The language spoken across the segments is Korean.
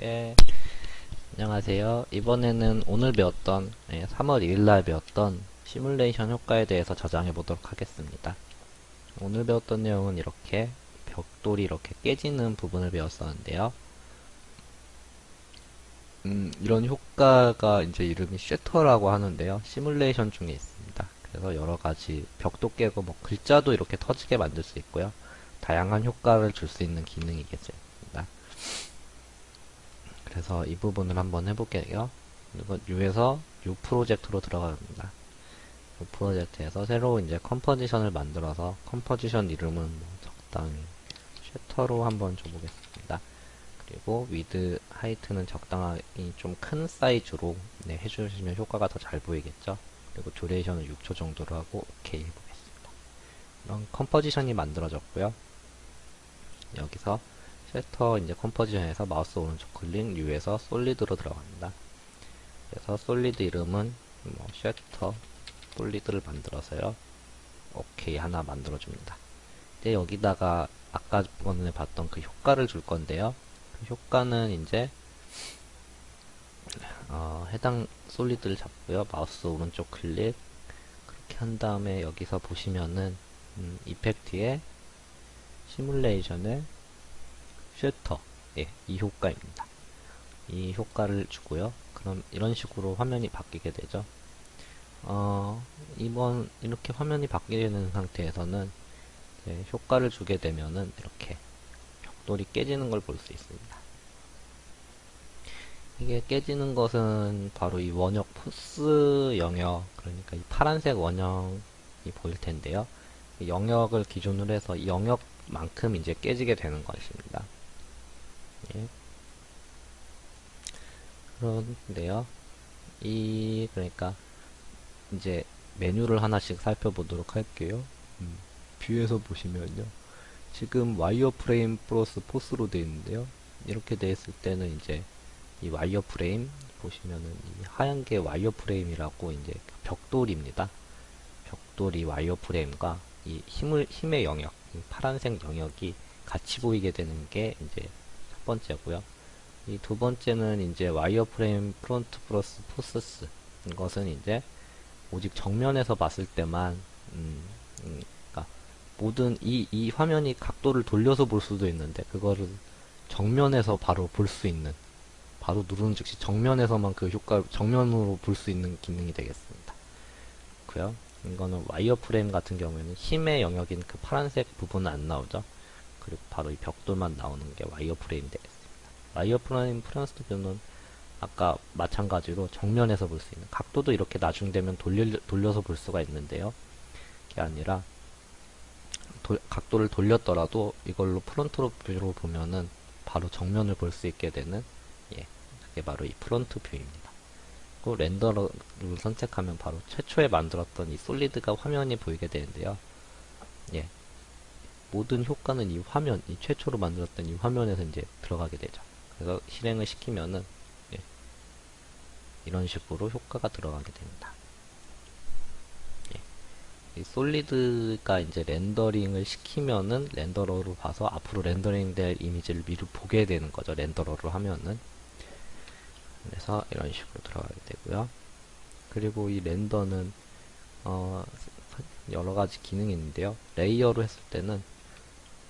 네, 안녕하세요. 이번에는 오늘 배웠던 3월 2일날 배웠던 시뮬레이션 효과에 대해서 저장해 보도록 하겠습니다. 오늘 배웠던 내용은 이렇게 벽돌이 이렇게 깨지는 부분을 배웠었는데요. 이런 효과가 이제 이름이 쉐터라고 하는데요. 시뮬레이션 중에 있습니다. 그래서 여러 가지 벽도 깨고 뭐 글자도 이렇게 터지게 만들 수 있고요. 다양한 효과를 줄 수 있는 기능이겠습니다. 그래서 이 부분을 한번 해볼게요. 그리고 U에서 U 프로젝트로 들어갑니다. U 프로젝트에서 새로 이제 컴포지션을 만들어서 컴포지션 이름은 뭐 적당히 쉐터로 한번 줘보겠습니다. 그리고 위드 하이트는 적당히 좀 큰 사이즈로 해주시면 효과가 더 잘 보이겠죠. 그리고 듀레이션은 6초 정도로 하고 오케이 해보겠습니다. 이런 컴포지션이 만들어졌고요. 여기서 쉐터 이제 컴포지션에서 마우스 오른쪽 클릭 U에서 솔리드로 들어갑니다. 그래서 솔리드 이름은 뭐 쉐터 솔리드를 만들어서요. 오케이 하나 만들어줍니다. 이제 여기다가 아까 전에 봤던 그 효과를 줄 건데요. 그 효과는 이제 해당 솔리드를 잡고요. 마우스 오른쪽 클릭 그렇게 한 다음에 여기서 보시면은 이펙트에 시뮬레이션의 쉐터 이 효과입니다. 이 효과를 주고요. 그럼 이런 식으로 화면이 바뀌게 되죠. 이렇게 화면이 바뀌게 되는 상태에서는 효과를 주게 되면은 이렇게 벽돌이 깨지는 걸 볼 수 있습니다. 이게 깨지는 것은 바로 이 원형 포스 영역, 그러니까 이 파란색 원형이 보일 텐데요. 이 영역을 기준으로 해서 이 영역만큼 이제 깨지게 되는 것입니다. 예. 그런데요. 그러니까 이제 메뉴를 하나씩 살펴보도록 할게요. 뷰에서 보시면요. 지금 와이어 프레임 플러스 포스로 되어 있는데요. 이렇게 되어 있을 때는 이제 이 와이어 프레임 보시면은 이 하얀 게 와이어 프레임이라고 이제 벽돌입니다. 벽돌이 와이어 프레임과 이 힘의 영역, 이 파란색 영역이 같이 보이게 되는 게 이제 첫 번째고요. 이 두 번째는 이제 와이어 프레임 프론트 플러스 포스스. 이것은 이제 오직 정면에서 봤을 때만 그러니까 모든 이 화면이 각도를 돌려서 볼 수도 있는데 그거를 정면에서 바로 볼 수 있는, 바로 누르는 즉시 정면에서만 그 효과 정면으로 볼 수 있는 기능이 되겠습니다. 그요. 이거는 와이어 프레임 같은 경우에는 힘의 영역인 그 파란색 부분은 안 나오죠. 그리고 바로 이 벽돌만 나오는 게 와이어 프레임 되겠습니다. 와이어 프레임 프런트 뷰는 아까 마찬가지로 정면에서 볼 수 있는, 각도도 이렇게 나중되면 돌려서 볼 수가 있는데요. 그게 아니라 각도를 돌렸더라도 이걸로 프론트 뷰로 보면은 바로 정면을 볼 수 있게 되는, 그게 바로 이 프론트 뷰입니다. 그 렌더를 선택하면 바로 최초에 만들었던 이 솔리드가 화면이 보이게 되는데요. 예, 모든 효과는 이 화면, 이 최초로 만들었던 이 화면에서 이제 들어가게 되죠. 그래서 실행을 시키면은 이런 식으로 효과가 들어가게 됩니다. 이 솔리드가 이제 렌더링을 시키면은 렌더러로 봐서 앞으로 렌더링 될 이미지를 미리 보게 되는 거죠. 렌더러로 하면은. 그래서 이런 식으로 들어가게 되고요. 그리고 이 렌더는 여러 가지 기능이 있는데요. 레이어로 했을 때는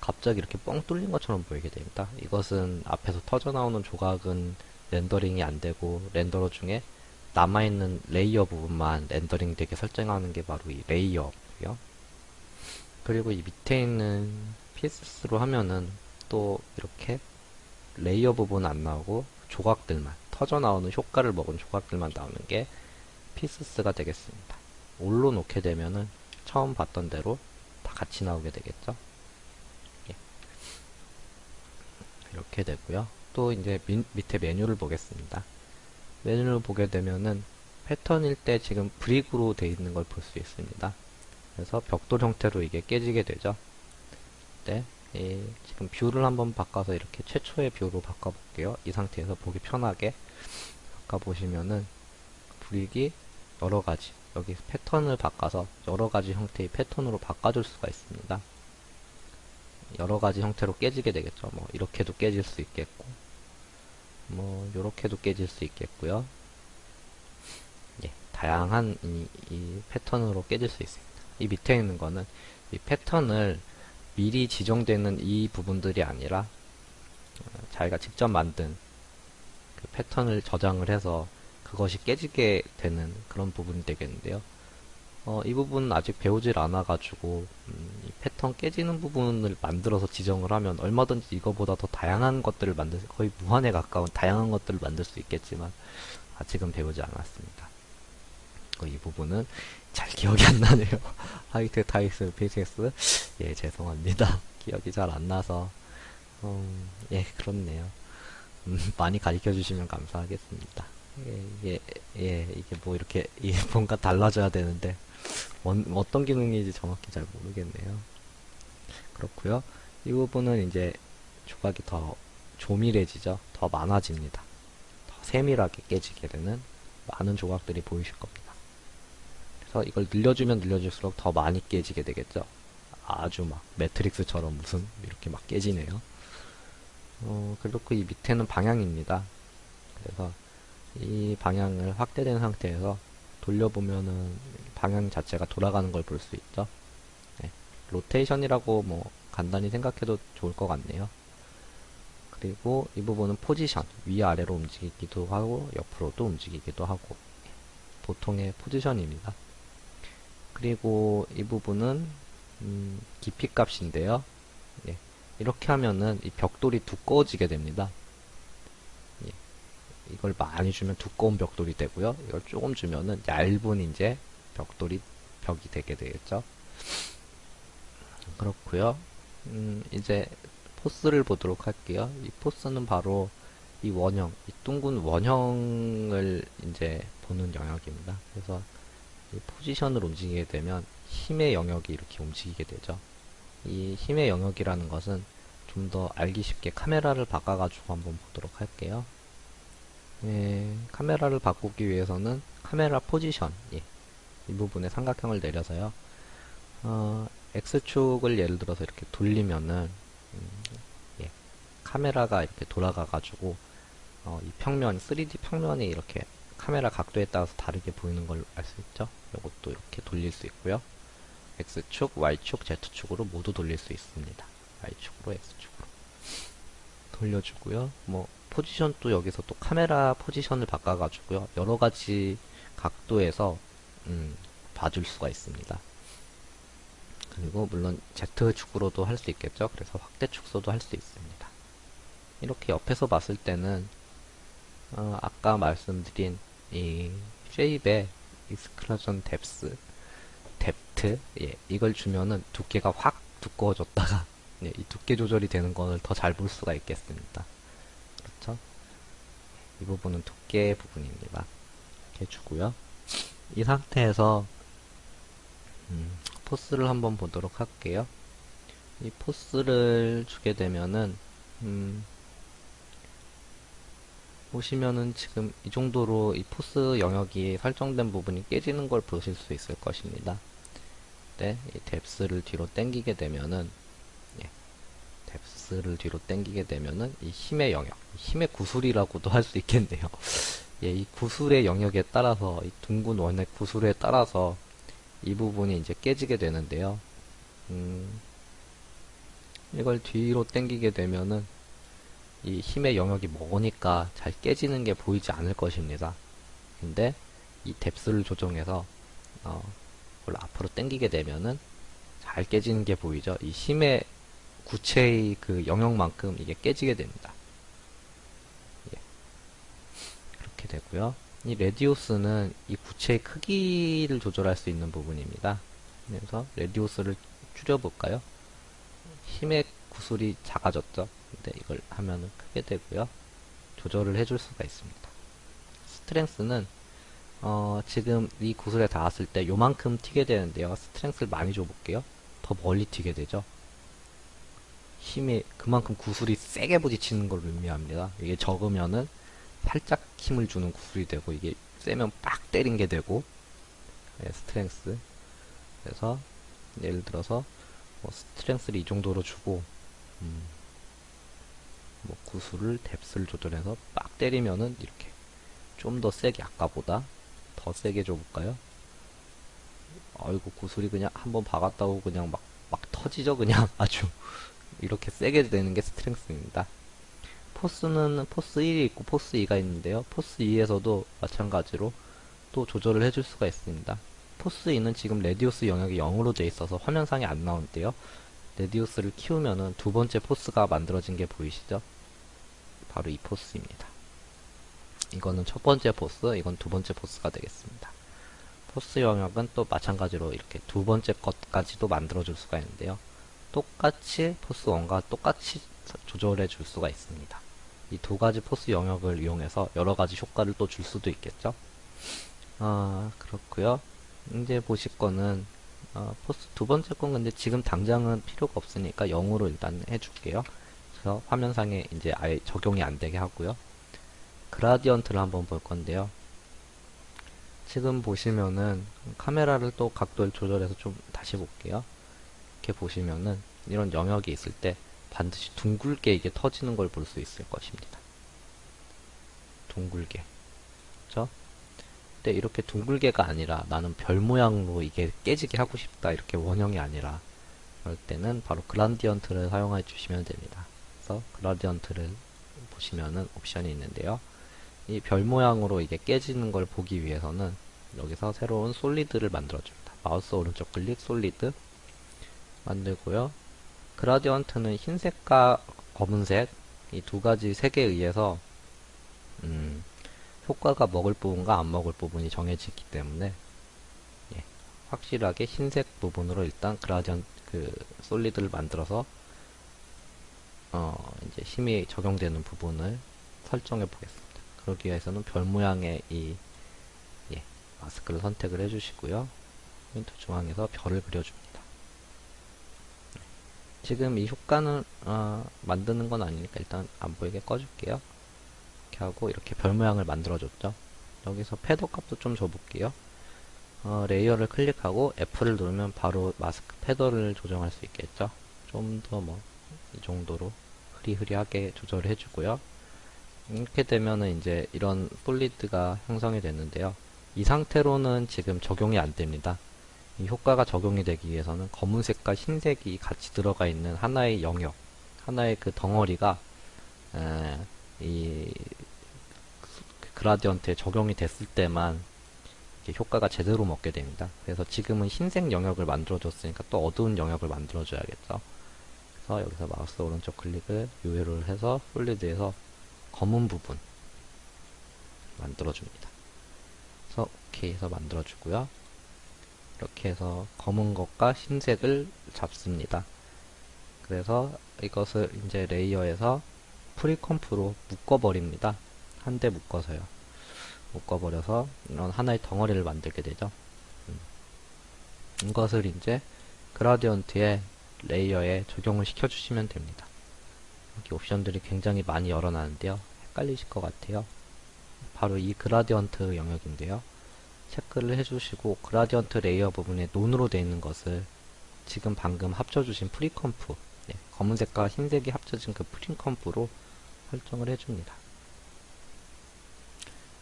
갑자기 이렇게 뻥 뚫린 것처럼 보이게 됩니다. 이것은 앞에서 터져 나오는 조각은 렌더링이 안 되고 렌더러 중에 남아있는 레이어 부분만 렌더링 되게 설정하는 게 바로 이 레이어고요. 그리고 이 밑에 있는 피스로 하면은 또 이렇게 레이어 부분 안 나오고 조각들만, 터져 나오는 효과를 먹은 조각들만 나오는 게 피스가 되겠습니다. 올로 놓게 되면은 처음 봤던 대로 다 같이 나오게 되겠죠. 이렇게 되고요. 또 이제 밑에 메뉴를 보겠습니다. 메뉴를 보게 되면은 패턴일 때 지금 브릭으로 되어 있는 걸 볼 수 있습니다. 그래서 벽돌 형태로 이게 깨지게 되죠. 네, 지금 뷰를 한번 바꿔서 이렇게 최초의 뷰로 바꿔볼게요. 이 상태에서 보기 편하게 바꿔보시면은 브릭이 여러가지, 여기 패턴을 바꿔서 여러가지 형태의 패턴으로 바꿔줄 수가 있습니다. 여러가지 형태로 깨지게 되겠죠. 뭐 이렇게도 깨질 수 있겠고, 뭐 요렇게도 깨질 수 있겠고요. 예, 다양한 이 패턴으로 깨질 수 있습니다. 이 밑에 있는 거는 이 패턴을 미리 지정되는 이 부분들이 아니라 자기가 직접 만든 그 패턴을 저장을 해서 그것이 깨지게 되는 그런 부분이 되겠는데요. 이 부분은 아직 배우질 않아가지고 이 패턴 깨지는 부분을 만들어서 지정을 하면 얼마든지 이거보다 더 다양한 것들을 거의 무한에 가까운 다양한 것들을 만들 수 있겠지만 아직은 배우지 않았습니다. 이 부분은 잘 기억이 안 나네요. 하이텍 타이스 PCS 예 죄송합니다. 기억이 잘 안 나서 예 그렇네요. 많이 가르쳐 주시면 감사하겠습니다. 이게 뭐 이렇게 뭔가 달라져야 되는데 어떤 기능인지 정확히 잘 모르겠네요. 그렇고요. 이 부분은 이제 조각이 더 조밀해지죠. 더 많아집니다. 더 세밀하게 깨지게 되는 많은 조각들이 보이실 겁니다. 그래서 이걸 늘려주면 늘려줄수록 더 많이 깨지게 되겠죠. 아주 막 매트릭스처럼 무슨 이렇게 막 깨지네요. 그리고 이 밑에는 방향입니다. 그래서 이 방향을 확대된 상태에서 돌려보면은 방향 자체가 돌아가는 걸 볼 수 있죠. 네. 로테이션이라고 뭐 간단히 생각해도 좋을 것 같네요. 그리고 이 부분은 포지션, 위아래로 움직이기도 하고 옆으로도 움직이기도 하고 보통의 포지션입니다. 그리고 이 부분은 깊이 값인데요. 예. 이렇게 하면은 이 벽돌이 두꺼워지게 됩니다. 예. 이걸 많이 주면 두꺼운 벽돌이 되고요. 이걸 조금 주면은 얇은 이제 벽이 되게 되겠죠. 그렇고요. 이제 포스를 보도록 할게요. 이 포스는 바로 이 원형, 이 둥근 원형을 이제 보는 영역입니다. 그래서 이 포지션을 움직이게 되면 힘의 영역이 이렇게 움직이게 되죠. 이 힘의 영역이라는 것은 좀 더 알기 쉽게 카메라를 바꿔가지고 한번 보도록 할게요. 예, 카메라를 바꾸기 위해서는 카메라 포지션, 예, 이 부분에 삼각형을 내려서요. X축을 예를 들어서 이렇게 돌리면은 예, 카메라가 이렇게 돌아가가지고 이 평면, 3D 평면이 이렇게 카메라 각도에 따라서 다르게 보이는 걸 알 수 있죠. 이것도 이렇게 돌릴 수 있고요. X축, Y축, Z축으로 모두 돌릴 수 있습니다. Y축으로, X축으로 돌려주고요. 뭐 포지션도 여기서 또 카메라 포지션을 바꿔가지고요. 여러 가지 각도에서 봐줄 수가 있습니다. 그리고 물론 Z축으로도 할 수 있겠죠. 그래서 확대 축소도 할 수 있습니다. 이렇게 옆에서 봤을 때는 아까 말씀드린 이 쉐입의 익스클루전 뎁트 예, 이걸 주면은 두께가 확 두꺼워졌다가 예, 이 두께 조절이 되는 것을 더 잘 볼 수가 있겠습니다. 그렇죠? 이 부분은 두께 부분입니다. 이렇게 주고요. 이 상태에서 포스를 한번 보도록 할게요. 이 포스를 주게 되면은 보시면은 지금 이 정도로 이 포스 영역이 설정된 부분이 깨지는 걸 보실 수 있을 것입니다. 네, 이 뎁스를 뒤로 당기게 되면은 예, 뎁스를 뒤로 당기게 되면은 이 힘의 영역, 힘의 구슬이라고도 할 수 있겠네요. 예, 이 구슬의 영역에 따라서 이 둥근 원의 구슬에 따라서 이 부분이 이제 깨지게 되는데요. 이걸 뒤로 당기게 되면은 이 힘의 영역이 먹으니까 잘 깨지는 게 보이지 않을 것입니다. 근데 이 뎁스를 조정해서 그걸 앞으로 당기게 되면은 잘 깨지는 게 보이죠. 이 힘의 구체의 그 영역만큼 이게 깨지게 됩니다. 예, 그렇게 되고요. 이 레디우스는 이 구체의 크기를 조절할 수 있는 부분입니다. 그래서 레디우스를 줄여볼까요? 힘의 구슬이 작아졌죠. 근데 이걸 하면은 크게 되고요. 조절을 해줄 수가 있습니다. 스트렝스는 지금 이 구슬에 닿았을 때 요만큼 튀게 되는데요. 스트렝스를 많이 줘볼게요. 더 멀리 튀게 되죠. 힘이 그만큼 구슬이 세게 부딪히는 걸 의미합니다. 이게 적으면은 살짝 힘을 주는 구슬이 되고 이게 세면 빡 때린 게 되고 네, 스트렝스 그래서 예를 들어서 뭐 스트렝스를 이 정도로 주고 뭐 구슬을 뎁스를 조절해서 빡 때리면은 이렇게 좀 더 세게 아까보다 더 세게 줘볼까요? 아이고 구슬이 그냥 한번 박았다고 그냥 막 터지죠 그냥 아주 이렇게 세게 되는 게 스트렝스입니다. 포스는 포스 1이 있고 포스 2가 있는데요. 포스 2에서도 마찬가지로 또 조절을 해줄 수가 있습니다. 포스 2는 지금 레디우스 영역이 0으로 돼 있어서 화면상에 안 나오는데요. 레디우스를 키우면은 두 번째 포스가 만들어진 게 보이시죠? 바로 이 포스입니다. 이거는 첫 번째 포스, 이건 두 번째 포스가 되겠습니다. 포스 영역은 또 마찬가지로 이렇게 두 번째 것까지도 만들어줄 수가 있는데요. 똑같이 포스 1과 똑같이 조절해 줄 수가 있습니다. 이 두 가지 포스 영역을 이용해서 여러 가지 효과를 또 줄 수도 있겠죠. 그렇고요. 이제 보실 거는 포스 두 번째 건 근데 지금 당장은 필요가 없으니까 0으로 일단 해줄게요. 그래서 화면상에 이제 아예 적용이 안 되게 하고요. 그라디언트를 한번 볼 건데요. 지금 보시면은 카메라를 또 각도를 조절해서 좀 다시 볼게요. 이렇게 보시면은 이런 영역이 있을 때 반드시 둥글게 이게 터지는 걸 볼 수 있을 것입니다. 둥글게. 그렇죠? 근데 이렇게 둥글게가 아니라 나는 별 모양으로 이게 깨지게 하고 싶다 이렇게 원형이 아니라 그럴 때는 바로 그라디언트를 사용해 주시면 됩니다. 그래서 그라디언트를 보시면은 옵션이 있는데요. 이 별 모양으로 이게 깨지는 걸 보기 위해서는 여기서 새로운 솔리드를 만들어 줍니다. 마우스 오른쪽 클릭 솔리드 만들고요. 그라디언트는 흰색과 검은색 이 두 가지 색에 의해서 효과가 먹을 부분과 안 먹을 부분이 정해지기 때문에 예, 확실하게 흰색 부분으로 일단 그라디언트 그 솔리드를 만들어서 이제 힘이 적용되는 부분을 설정해 보겠습니다. 그러기 위해서는 별 모양의 이 예, 마스크를 선택을 해주시고요. 포인트 중앙에서 별을 그려줍니다. 지금 이 효과는 만드는 건 아니니까 일단 안 보이게 꺼줄게요. 이렇게 하고 이렇게 별 모양을 만들어줬죠. 여기서 패더 값도 좀 줘볼게요. 레이어를 클릭하고 F를 누르면 바로 마스크 패더를 조정할 수 있겠죠. 좀 더 뭐 이 정도로 흐리흐리하게 조절을 해주고요. 이렇게 되면은 이제 이런 솔리드가 형성이 됐는데요. 이 상태로는 지금 적용이 안 됩니다. 이 효과가 적용이 되기 위해서는 검은색과 흰색이 같이 들어가 있는 하나의 영역, 하나의 그 덩어리가 이 그라디언트에 적용이 됐을 때만 효과가 제대로 먹게 됩니다. 그래서 지금은 흰색 영역을 만들어줬으니까 또 어두운 영역을 만들어줘야겠죠. 그래서 여기서 마우스 오른쪽 클릭을 우회를 해서 솔리드에서 검은 부분 만들어줍니다. 그래서 오케이 해서 만들어주고요. 이렇게 해서 검은 것과 흰색을 잡습니다. 그래서 이것을 이제 레이어에서 프리컴프로 묶어버립니다. 한데 묶어서요. 묶어버려서 이런 하나의 덩어리를 만들게 되죠. 이것을 이제 그라디언트의 레이어에 적용을 시켜주시면 됩니다. 여기 옵션들이 굉장히 많이 열어놨는데요. 헷갈리실 것 같아요. 바로 이 그라디언트 영역인데요. 체크를 해주시고 그라디언트 레이어 부분에 논으로 되어 있는 것을 지금 방금 합쳐주신 프리컴프 검은색과 흰색이 합쳐진 그 프리컴프로 설정을 해줍니다.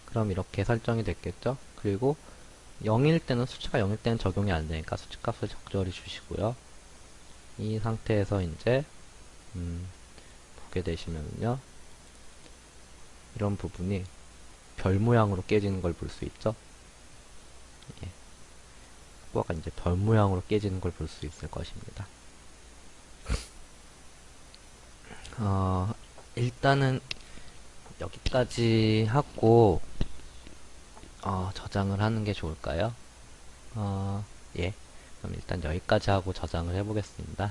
그럼 이렇게 설정이 됐겠죠? 그리고 0일 때는 수치가 0일 때는 적용이 안 되니까 수치 값을 적절히 주시고요. 이 상태에서 이제 보게 되시면요. 이런 부분이 별 모양으로 깨지는 걸 볼 수 있죠? 예. 효과가 이제 별 모양으로 깨지는 걸 볼 수 있을 것입니다. 일단은 여기까지 하고 저장을 하는 게 좋을까요? 예. 그럼 일단 여기까지 하고 저장을 해보겠습니다.